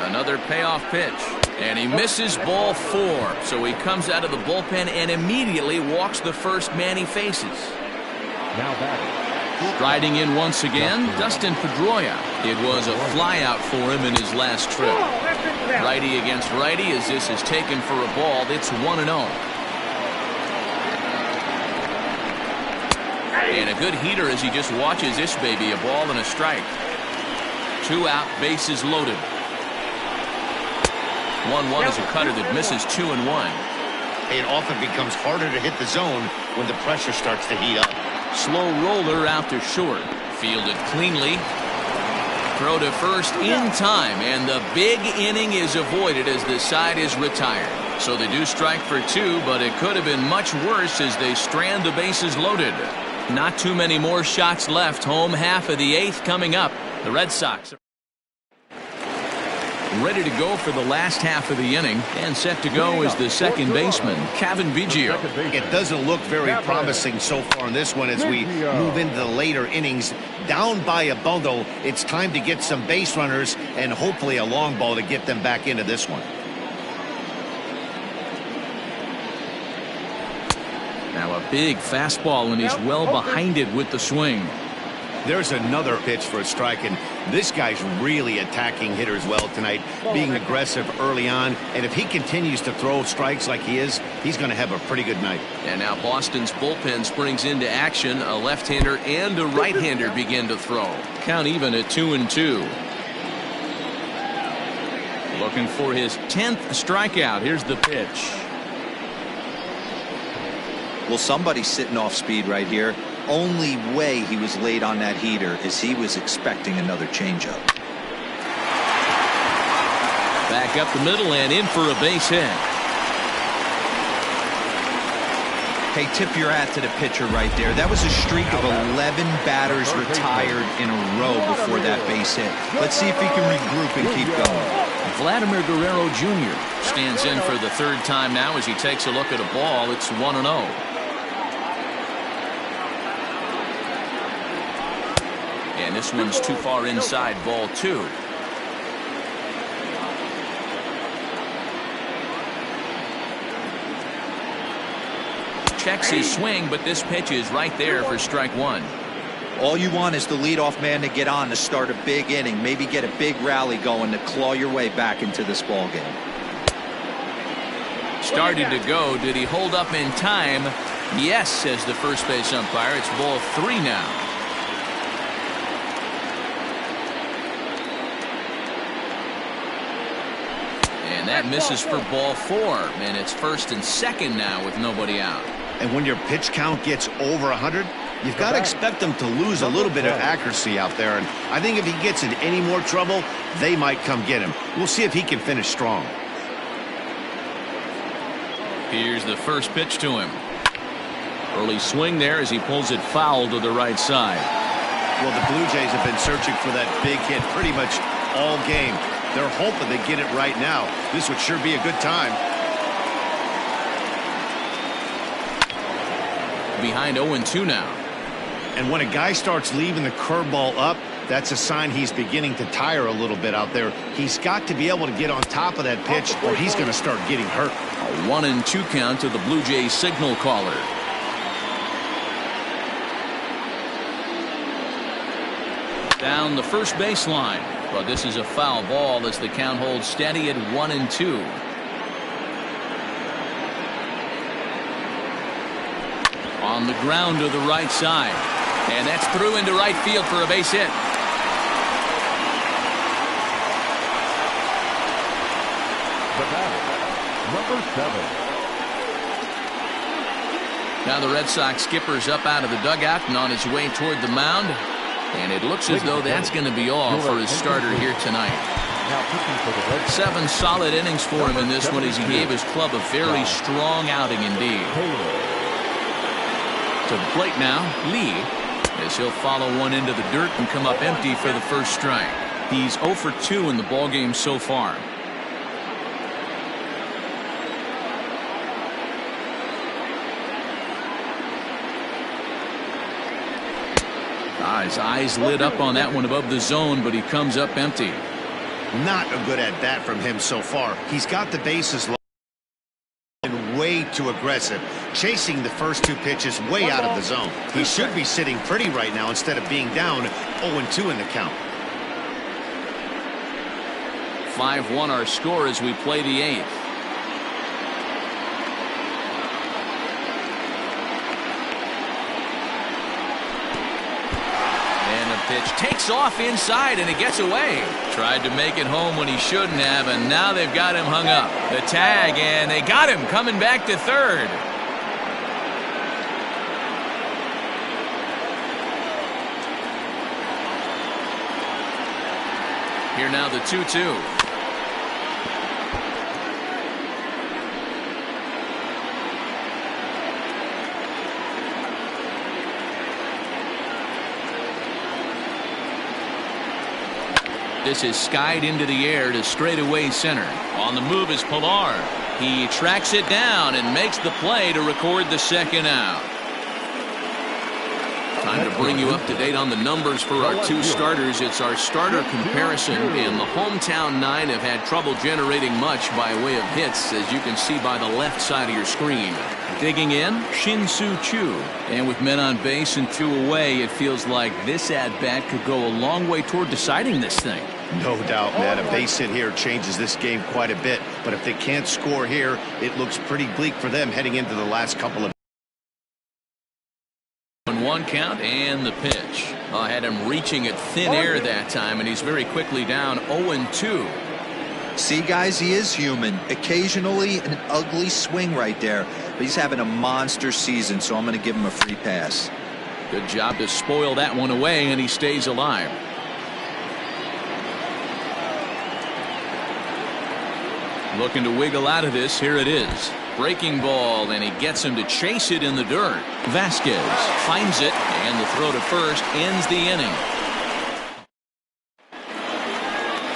Another payoff pitch. And he misses ball 4. So he comes out of the bullpen and immediately walks the first man he faces. Now batting. Striding in once again, Dustin Pedroia. It was a flyout for him in his last trip. Righty against righty as this is taken for a ball. It's 1-0. And a good heater as he just watches this baby, a ball and a strike. 2 out, bases loaded. 1-1 is a cutter that misses 2-1. It often becomes harder to hit the zone when the pressure starts to heat up. Slow roller out to short. Fielded cleanly. Throw to first in time, and the big inning is avoided as the side is retired. So they do strike for 2, but it could have been much worse as they strand the bases loaded. Not too many more shots left. Home half of the 8th coming up. The Red Sox are ready to go for the last half of the inning, and set to go is the second baseman, Kevin Biggio. It doesn't look very promising so far in this one as we move into the later innings. Down by a bundle, it's time to get some base runners and hopefully a long ball to get them back into this one. Now a big fastball, and he's well behind it with the swing. There's another pitch for a strike, and this guy's really attacking hitters well tonight, being aggressive early on, and if he continues to throw strikes like he is, he's going to have a pretty good night. And now Boston's bullpen springs into action. A left-hander and a right-hander begin to throw. Count even at 2-2. Looking for his 10th strikeout. Here's the pitch. Well, somebody's sitting off speed right here. Only way he was late on that heater is he was expecting another changeup. Back up the middle and in for a base hit. Hey, tip your hat to the pitcher right there. That was a streak of 11 batters retired in a row before that base hit. Let's see if he can regroup and keep going. Vladimir Guerrero Jr. stands in for the 3rd time now as he takes a look at a ball. It's 1-0. And this one's too far inside, ball 2. Checks his swing, but this pitch is right there for strike 1. All you want is the leadoff man to get on to start a big inning, maybe get a big rally going to claw your way back into this ball game. Started to go. Did he hold up in time? Yes, says the first base umpire. It's ball 3 now. And that misses for ball 4, and it's 1st and 2nd now with nobody out. And when your pitch count gets over 100, you've got to expect them to lose a little bit of accuracy out there. And I think if he gets in any more trouble, they might come get him. We'll see if he can finish strong. Here's the first pitch to him. Early swing there as he pulls it foul to the right side. Well, the Blue Jays have been searching for that big hit pretty much all game. They're hoping they get it right now. This would sure be a good time. Behind 0-2 now. And when a guy starts leaving the curveball up, that's a sign he's beginning to tire a little bit out there. He's got to be able to get on top of that pitch or he's going to start getting hurt. A 1-2 count to the Blue Jays signal caller. Down the first baseline. But this is a foul ball as the count holds steady at 1-2. On the ground to the right side. And that's through into right field for a base hit. The batter, number 7. Now the Red Sox skipper's up out of the dugout and on his way toward the mound. And it looks as though that's going to be all for his starter here tonight. Now pitching for the Red Sox, 7 solid innings for him in this one as he gave his club a very strong outing indeed. To the plate now, Lee, as he'll follow one into the dirt and come up empty for the first strike. He's 0 for 2 in the ballgame so far. His eyes lit up on that one above the zone, but he comes up empty. Not a good at bat from him so far. He's got the bases low and way too aggressive, chasing the first 2 pitches way out of the zone. He should be sitting pretty right now instead of being down 0-2 in the count. 5-1 our score as we play the 8th. Pitch takes off inside and it gets away. Tried to make it home when he shouldn't have, and now they've got him hung up. The tag, and they got him coming back to third. Here now the 2-2. This is skied into the air to straightaway center. On the move is Pilar. He tracks it down and makes the play to record the second out. Time to bring you up to date on the numbers for our 2 starters. It's our starter comparison, and the hometown 9 have had trouble generating much by way of hits, as you can see by the left side of your screen. Digging in, Shin-Soo Choo. And with men on base and 2 away, it feels like this at-bat could go a long way toward deciding this thing. No doubt, Matt. A base hit here changes this game quite a bit. But if they can't score here, it looks pretty bleak for them heading into the last couple of. 1 count and the pitch. I had him reaching at thin air that time, and he's very quickly down 0-2. See, guys, he is human. Occasionally an ugly swing right there, but he's having a monster season, so I'm going to give him a free pass. Good job to spoil that one away, and he stays alive. Looking to wiggle out of this. Here it is. Breaking ball, and he gets him to chase it in the dirt. Vasquez finds it, and the throw to first ends the inning.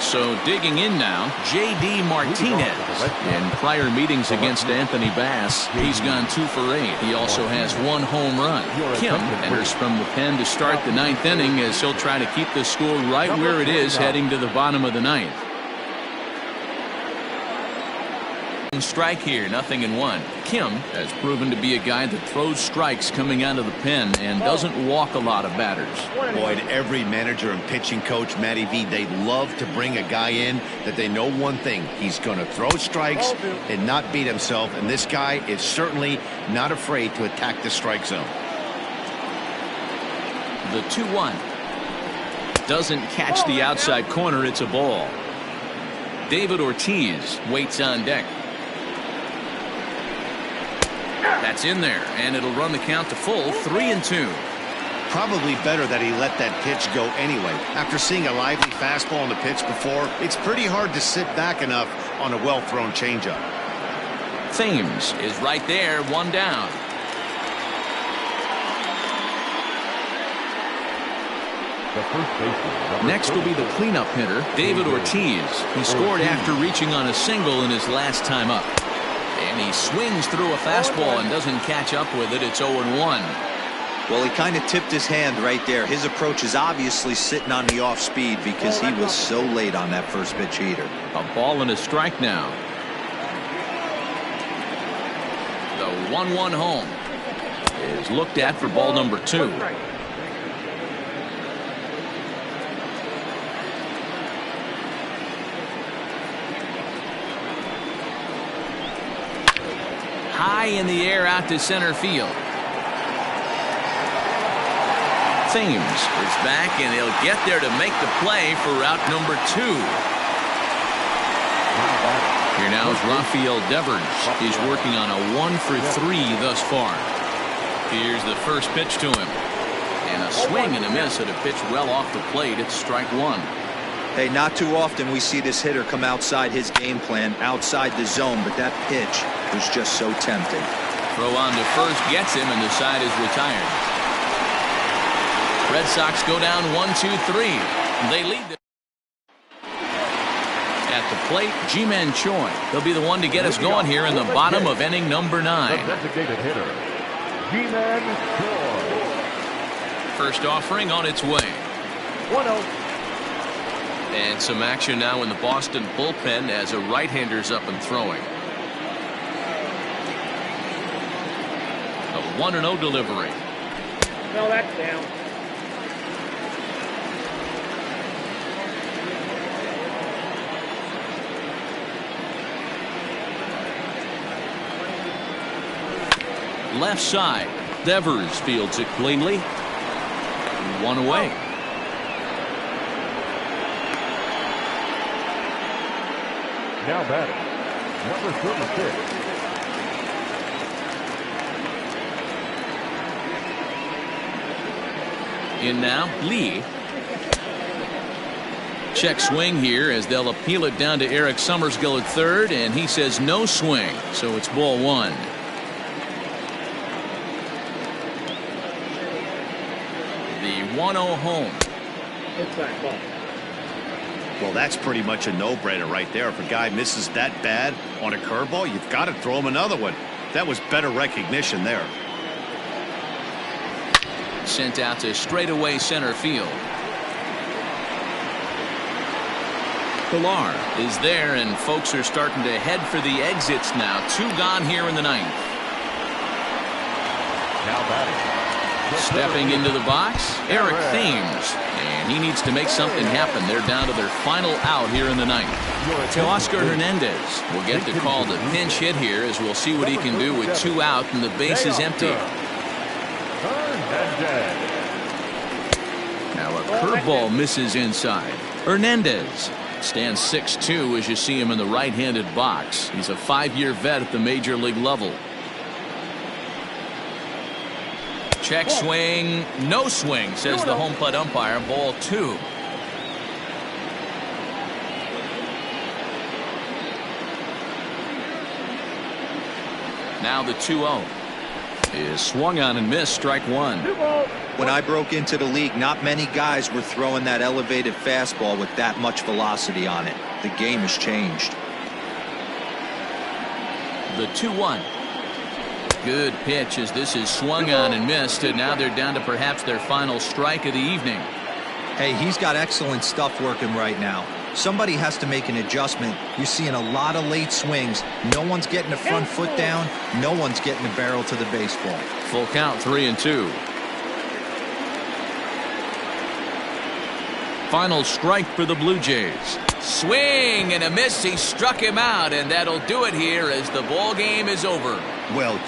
So digging in now, J.D. Martinez. In prior meetings against Anthony Bass, he's gone 2 for 8. He also has 1 home run. Kim enters from the pen to start the 9th inning, as he'll try to keep the score right where it is heading to the bottom of the 9th. Strike here, 0-1. Kim has proven to be a guy that throws strikes coming out of the pen and doesn't walk a lot of batters. Boy, every manager and pitching coach, Matty V, they love to bring a guy in that they know one thing: he's going to throw strikes and not beat himself, and this guy is certainly not afraid to attack the strike zone. The 2-1 doesn't catch the outside corner. It's a ball. David Ortiz waits on deck. That's in there, and it'll run the count to full, 3-2. Probably better that he let that pitch go anyway. After seeing a lively fastball on the pitch before, it's pretty hard to sit back enough on a well-thrown changeup. Thames is right there, 1 down. Next will be the cleanup hitter, David Ortiz. He scored after reaching on a single in his last time up. And he swings through a fastball and doesn't catch up with it. It's 0-1. Well, he kind of tipped his hand right there. His approach is obviously sitting on the off speed because he was so late on that first pitch heater. A ball and a strike now. The 1-1 home is looked at for ball number 2. High in the air out to center field. Thames is back, and he'll get there to make the play for route number 2. Here now is Rafael Devers. He's working on a 1 for 3 thus far. Here's the first pitch to him. And a swing and a miss at a pitch well off the plate. It's strike 1. Hey, not too often we see this hitter come outside his game plan, outside the zone, but that pitch was just so tempting. Throw on to first gets him, and the side is retired. Red Sox go down 1-2-3. They lead. At the plate, Ji-Man Choi. He'll be the one to get us going here in the bottom of inning number 9. The designated hitter, Ji-Man Choi. First offering on its way. 1-0. And some action now in the Boston bullpen as a right-hander's up and throwing. A 1-0 delivery. No, that's down. Left side. Devers fields it cleanly. 1 away. Now batting, number 36. In now, Lee. Check swing here as they'll appeal it down to Eric Summersgill at third, and he says no swing, so it's ball 1. The 1-0 home. Inside ball. Well, that's pretty much a no-brainer right there. If a guy misses that bad on a curveball, you've got to throw him another one. That was better recognition there. Sent out to straightaway center field. Pilar is there, and folks are starting to head for the exits now. 2 gone here in the 9th. Now batting. Stepping into the box, Eric Thames, and he needs to make something happen. They're down to their final out here in the 9th. Teoscar Hernandez will get the call to pinch hit here, as we'll see what he can do with 2 out and the base is empty. Now a curveball misses inside. Hernandez stands 6'2" as you see him in the right-handed box. He's a 5-year vet at the major league level. Check swing, no swing, says the home plate umpire. Ball 2. Now the 2-0 is swung on and missed. Strike 1. When I broke into the league, not many guys were throwing that elevated fastball with that much velocity on it. The game has changed. The 2-1. Good pitch as this is swung on and missed, and now they're down to perhaps their final strike of the evening. Hey, he's got excellent stuff working right now. Somebody has to make an adjustment. You're seeing a lot of late swings. No one's getting the front foot down. No one's getting the barrel to the baseball. Full count, 3-2. Final strike for the Blue Jays. Swing and a miss. He struck him out, and that'll do it here as the ball game is over. Well,